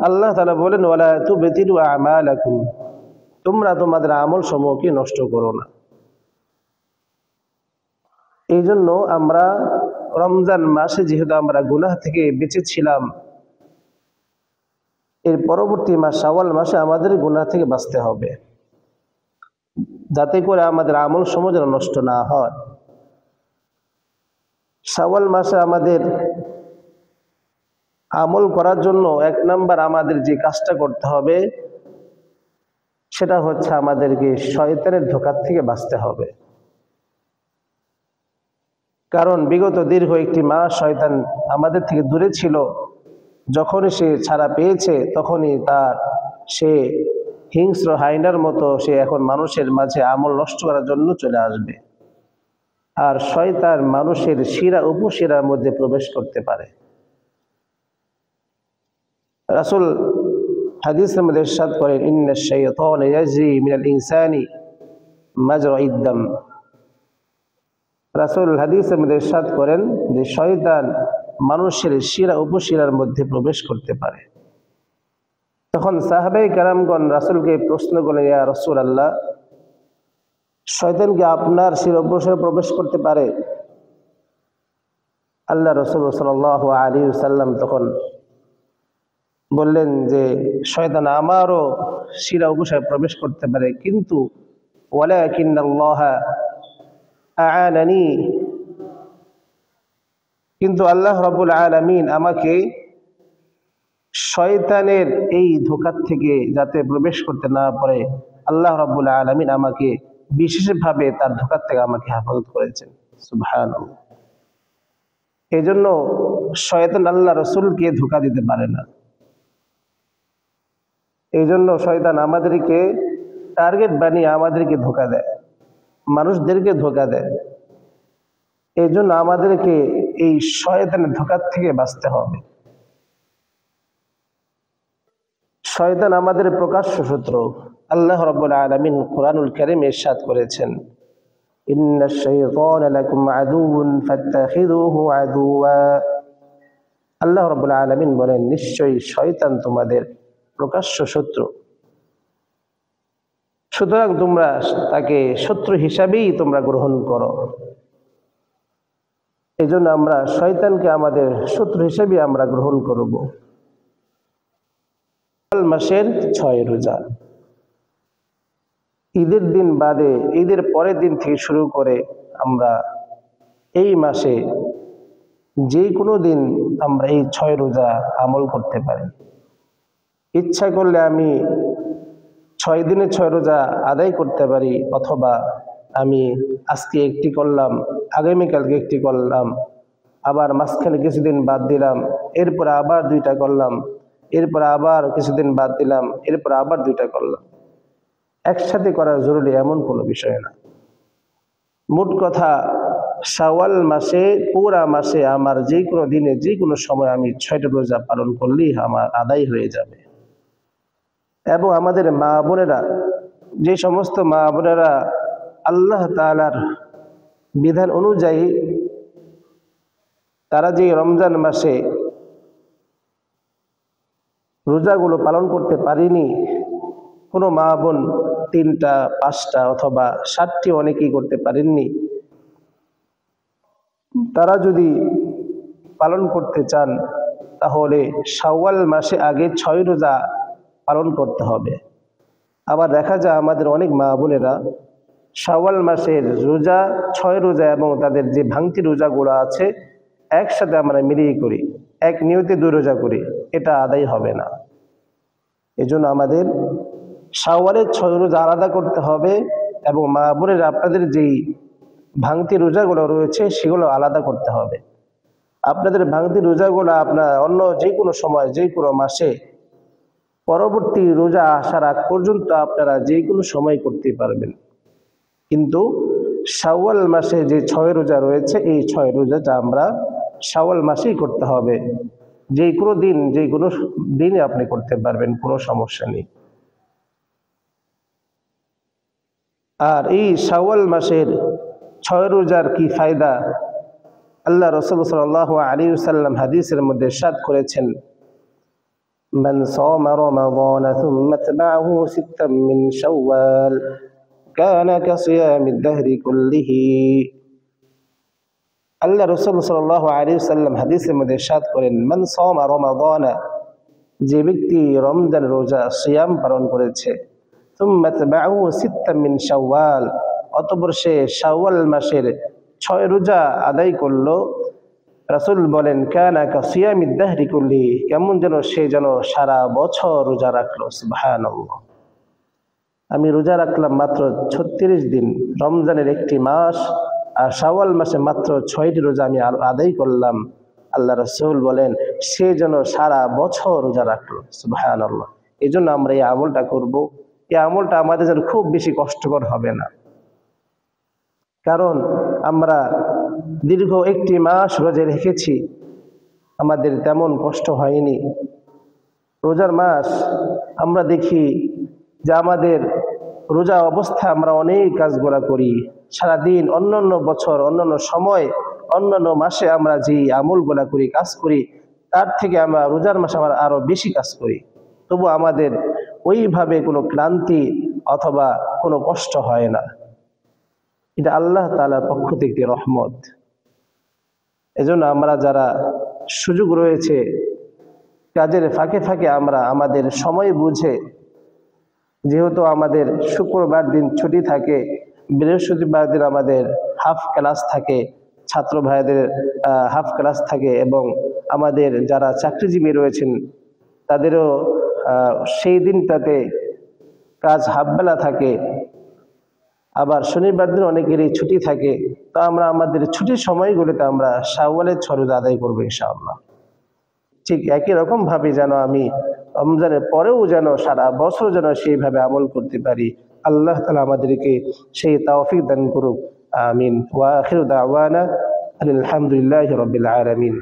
আল্লাহ তাআলা বলেন ওয়ালা তুবতিলু আমালাকুম, তোমরা তোমাদের আমল সমূহকে নষ্ট করো না। এই জন্য আমরা রমজান মাসে যেহেতু আমরা গুনাহ থেকে বেঁচেছিলাম, এর পরবর্তী মাস শাওয়াল মাসে আমাদের গুনাহ থেকে বাঁচতে হবে, যাতে করে আমাদের আমল সমূহ যেন নষ্ট না হয়। শাওয়াল মাসে আমাদের আমল করার জন্য 1 নাম্বার আমাদের যে কাজটা করতে হবে সেটা হচ্ছে আমাদেরকে শয়তানের ধোঁকার থেকে বাঁচতে হবে। কারণ বিগত দীর্ঘ একটি মাস শয়তান আমাদের থেকে দূরে ছিল। যখনই সে ছাড়া পেয়েছে তখনই সে হিংস্র হায়নার মতো সে এখন মানুষের মাঝে আমল নষ্ট করার জন্য চলে আসবে। আর শয়তান মানুষের শিরা উপশিরার মধ্যে প্রবেশ করতে পারে। রাসূল হাদিসের মধ্যে ইরশাদ করেন ইন্নাশ শাইতানা ইয়াজরি মিনাল ইনসানি মাজরা'id দাম। রাসূল হাদিসের মধ্যে ইরশাদ করেন যে শয়তান মানুষের শিরা উপশিরার মধ্যে প্রবেশ করতে পারে। তখন সাহাবায়ে কেরামগণ রাসূলকে প্রশ্ন করলেন, ইয়া রাসূলুল্লাহ, শয়তান কি আপনার শিরা উপশিরায় প্রবেশ করতে পারে? আল্লাহ রাসূল সাল্লাল্লাহু আলাইহি ওয়াসাল্লাম তখন বললেন যে শয়তান আমারও শিরা উপশিরায় প্রবেশ করতে পারে, কিন্তু ওয়ালাকিন্নাল্লাহা আ'আনানি, কিন্তু আল্লাহ রাব্বুল আলামিন আমাকে শয়তানের এই ধোঁকার থেকে যাতে প্রবেশ করতে না পারে, আল্লাহ রাব্বুল আলামিন আমাকে বিশেষভাবে তার ধোঁকার থেকে আমাকে হেফাজত করেছেন। সুবহানাল্লাহ। এজন্য শয়তান আল্লাহ রাসূলকে ধোঁকা দিতে পারে না। এই জন্য শয়তান আমাদেরকে টার্গেট বানিয়ে আমাদেরকে ধোঁকা দেয়, মানুষদেরকে ধোঁকা দেয়। এই জন্য আমাদেরকে এই শয়তানের ধোঁকার থেকে বাঁচতে হবে। শয়তান আমাদের প্রকাশ্য শত্রু। আল্লাহ রাব্বুল আলামিন কুরআনুল কারীমে ইরশাদ করেছেন ইন্নাশ শাইতানা লাকুম আদুউন ফাত্তাখিযুহু আদুওয়া। আল্লাহ রাব্বুল আলামিন বলেন নিশ্চয়ই শয়তান তোমাদের প্রকাশ্য শত্রু, সুতরাং তোমরা তাকে শত্রু হিসাবেই তোমরা গ্রহণ করো। এই জন্য আমরা শয়তানকে আমাদের শত্রু হিসেবে আমরা গ্রহণ করব। মাসের 6 রোজা, ঈদের দিন বাদে ঈদের পরের দিন থেকে শুরু করে আমরা এই মাসে যে কোনো দিন আমরা এই 6 রোজা আমল করতে পারি। ইচ্ছা করলে আমি 6 দিনে 6 রোজা আদায় করতে পারি, অথবা আমি আজকে একটি করলাম, আগামীকালকে একটি করলাম, আবার মাঝখানে কিছুদিন বাদ দিলাম, এরপর আবার 2টা করলাম, এরপর আবার কিছুদিন বাদ দিলাম, এরপর আবার 2টা করলাম। একসাথে করা জরুরি এমন কোনো বিষয় না। মোট কথা শাওয়াল মাসে পুরা মাসে আমার যে কোনো দিনে যে কোনো সময় আমি 6টা রোজা পালন করলেই আমার আদায় হয়ে যাবে। এবং আমাদের মা বোনেরা, যে সমস্ত মা বোনেরা আল্লাহ তাআলার বিধান অনুযায়ী তারা যে রমজান মাসে রোজাগুলো পালন করতে পারেনি, কোনো মা বোন 3টা 5টা অথবা 7টি অনেকেই করতে পারেননি, তারা যদি পালন করতে চান তাহলে শাওয়াল মাসে আগে 6 রোজা পালন করতে হবে। আবার দেখা যায় আমাদের অনেক মা বোনেরা শাওয়াল মাসের রোজা 6 রোজা এবং তাদের যে ভাঙতি রোজাগুলো আছে একসাথে আমরা মিলিয়ে করি, এক নিয়তে 2 রোজা করি, এটা আদায় হবে না। এজন্য আমাদের শাওয়ালের 6 রোজা আলাদা করতে হবে এবং মা বোনেরা আপনাদের যেই ভাঙতি রোজাগুলো রয়েছে সেগুলো আলাদা করতে হবে। আপনাদের ভাঙতি রোজাগুলো আপনার অন্য যে কোনো সময় যে কোনো মাসে পরবর্তী রোজা আসার আগ পর্যন্ত আপনারা যে কোনো সময় করতে পারবেন, কিন্তু শাওয়াল মাসে যে 6 রোজা রয়েছে এই 6 রোজাটা আমরা শাওয়াল মাসেই করতে হবে। যে কোনো দিনে আপনি করতে পারবেন, কোনো সমস্যা নেই। আর এই শাওয়াল মাসের 6 রোজার কি ফায়দা, আল্লাহ রাসূল সাল্লাল্লাহু আলাইহি ওয়াসাল্লাম হাদিসের মধ্যে ইরশাদ করেছেন মান সামা রমাদান সুম্মা তাবাহু সিত্তাম মিন শাওয়াল কানা কাসিয়ামিদ দাহরি কুল্লিহি। আল্লাহ রাসূল সাল্লাল্লাহু আলাইহি ওয়াসাল্লাম হাদিসের মধ্যে ইরশাদ করেন, মান সামা রমাদান, যে ব্যক্তি রমজান রোজা সিয়াম পালন করেছে, সুম্মা তাবাহু সিত্তাম মিন শাওয়াল, অতঃপর সে শাওয়াল মাসের 6 রোজা আদায় করলো, রাসূল বলেন কানা কাসিয়ামিদ দাহরি কুল্লিহি, কেমন যেন সে যেন সারা বছর রোজা রাখলো। সুবহানাল্লাহ। আমি রোজা রাখলাম মাত্র 36 দিন, রমজানের একটি মাস, আর শাওয়াল মাসে মাত্র 6টি রোজা আমি আদায় করলাম। আল্লাহ রাসূল বলেন সে যেন সারা বছর রোজা রাখলো। সুবহানাল্লাহ। এই জন্য আমরা এই আমলটা করব। এই আমলটা আমাদের জন্য খুব বেশি কষ্টকর হবে না, কারণ আমরা দীর্ঘ একটি মাস রোজা রেখেছি, আমাদের তেমন কষ্ট হয়নি। রোজার মাস আমরা দেখি যে আমাদের রোজা অবস্থায় আমরা অনেক কাজগুলা করি সারাদিন, অন্যান্য বছর, অন্যান্য সময়, অন্যান্য মাসে আমরা যে আমলগুলা করি, কাজ করি, তার থেকে আমরা রোজার মাসে আমরা আরো বেশি কাজ করি, তবু আমাদের ওইভাবে কোনো ক্লান্তি অথবা কোনো কষ্ট হয় না। এটা আল্লাহ তাআলার পক্ষ থেকে রহমত। এজন্য আমরা যারা সুযোগ রয়েছে, কাজের ফাঁকে ফাঁকে আমরা আমাদের সময় বুঝে, যেহেতু আমাদের শুক্রবার দিন ছুটি থাকে, বৃহস্পতিবার দিন আমাদের হাফ ক্লাস থাকে, ছাত্র ভাইদের হাফ ক্লাস থাকে, এবং আমাদের যারা চাকরিজীবী রয়েছেন তাদেরও সেই দিনটাতে কাজ হাফবেলা থাকে, আবার শনিবার দিন অনেকেরই ছুটি থাকে। তো আমরা আমাদের ছুটির সময়গুলোতে আমরা শাওয়ালের 6 রোজা আদায় করবো ইনশাআল্লাহ। ঠিক একই রকম ভাবে যেন আমি রমজানের পরেও যেন সারা বছর যেন সেইভাবে আমল করতে পারি, আল্লাহ তাআলা আমাদেরকে সেই তৌফিক দান করুক। আমিন। ওয়া আখিরু দাওয়ানা আলহামদুলিল্লাহি রাব্বিল আলামিন।